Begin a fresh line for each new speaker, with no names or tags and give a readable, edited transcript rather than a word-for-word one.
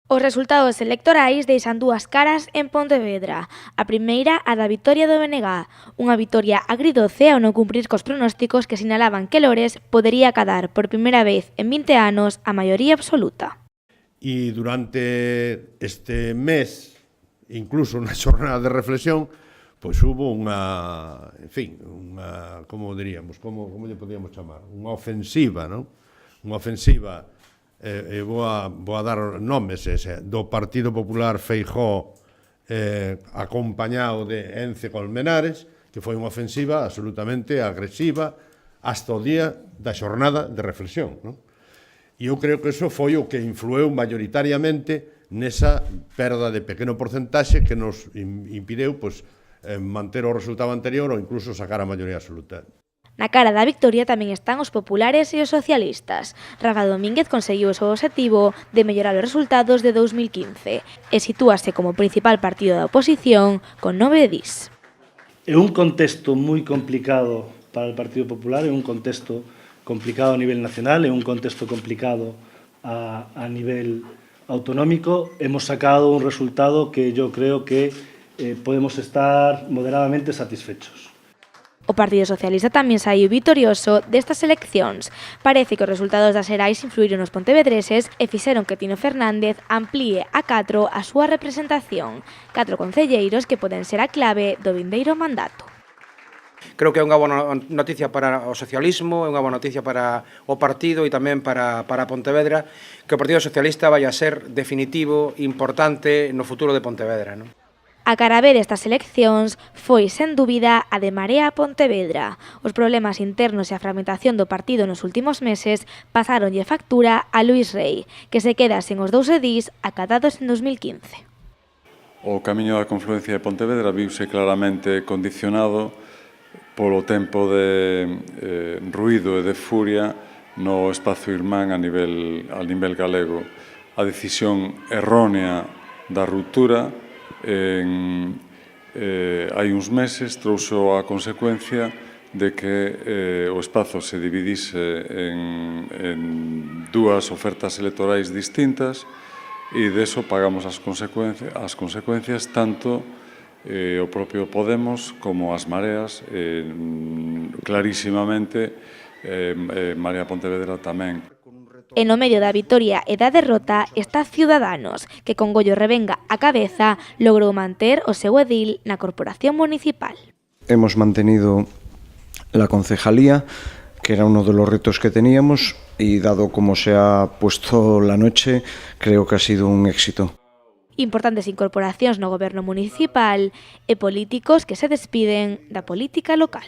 Os resultados electorais deixan dúas caras en Pontevedra. A primeira, a da vitoria do BNG, unha vitoria agridoce ao non cumprir cos pronósticos que sinalaban que Lores podería acadar por primeira vez en 20 anos a maioría absoluta.
E durante este mes, incluso na xornada de reflexión, pois hubo unha, en fin, unha, como diríamos, como lle podíamos chamar, unha ofensiva, non? Unha ofensiva, vou a dar nomes, do Partido Popular Feijóo, acompañado de Ence Colmenares, que foi unha ofensiva absolutamente agresiva hasta o día da xornada de reflexión, non? E eu creo que iso foi o que influeu mayoritariamente nesa perda de pequeno porcentaxe que nos impideu manter o resultado anterior ou incluso sacar a maioría absoluta.
Na cara da victoria tamén están os populares e os socialistas. Rafa Domínguez conseguiu o seu obxectivo de mellorar os resultados de 2015 e sitúase como principal partido da oposición con 9 edís.
É un contexto moi complicado para o Partido Popular, é un contexto complicado a nivel nacional, é un contexto complicado a nivel autonómico. Hemos sacado un resultado que yo creo que podemos estar moderadamente satisfechos.
O Partido Socialista tamén saiu vitorioso destas eleccións. Parece que os resultados das xerais influíron nos pontevedreses e fixeron que Tino Fernández amplíe a 4 a súa representación. 4 concelleiros que poden ser a clave do vindeiro mandato.
Creo que é unha boa noticia para o socialismo, é unha boa noticia para o partido e tamén para Pontevedra, que o Partido Socialista vai a ser definitivo, importante no futuro de Pontevedra, non?
A cara B destas eleccións foi, sen dúbida, a de Marea Pontevedra. Os problemas internos e a fragmentación do partido nos últimos meses pasáronlle factura a Luís Rei, que se queda sen os 2 edís acadados en 2015.
O camiño da confluencia de Pontevedra viuse claramente condicionado polo tempo de ruído e de furia no espazo irmán a nivel galego. A decisión errónea da ruptura hai uns meses trouxo a consecuencia de que o espazo se dividise en dúas ofertas electorais distintas e deso pagamos as consecuencias tanto o propio Podemos como as Mareas, clarísimamente Marea Pontevedra tamén.
E no medio da vitoria e da derrota está Ciudadanos, que con Goyo Revenga á cabeza logrou manter o seu edil na corporación municipal.
Hemos mantenido la concejalía, que era uno de los retos que teníamos, y dado como se ha puesto la noche, creo que ha sido un éxito.
Importantes incorporacións no goberno municipal e políticos que se despiden da política local.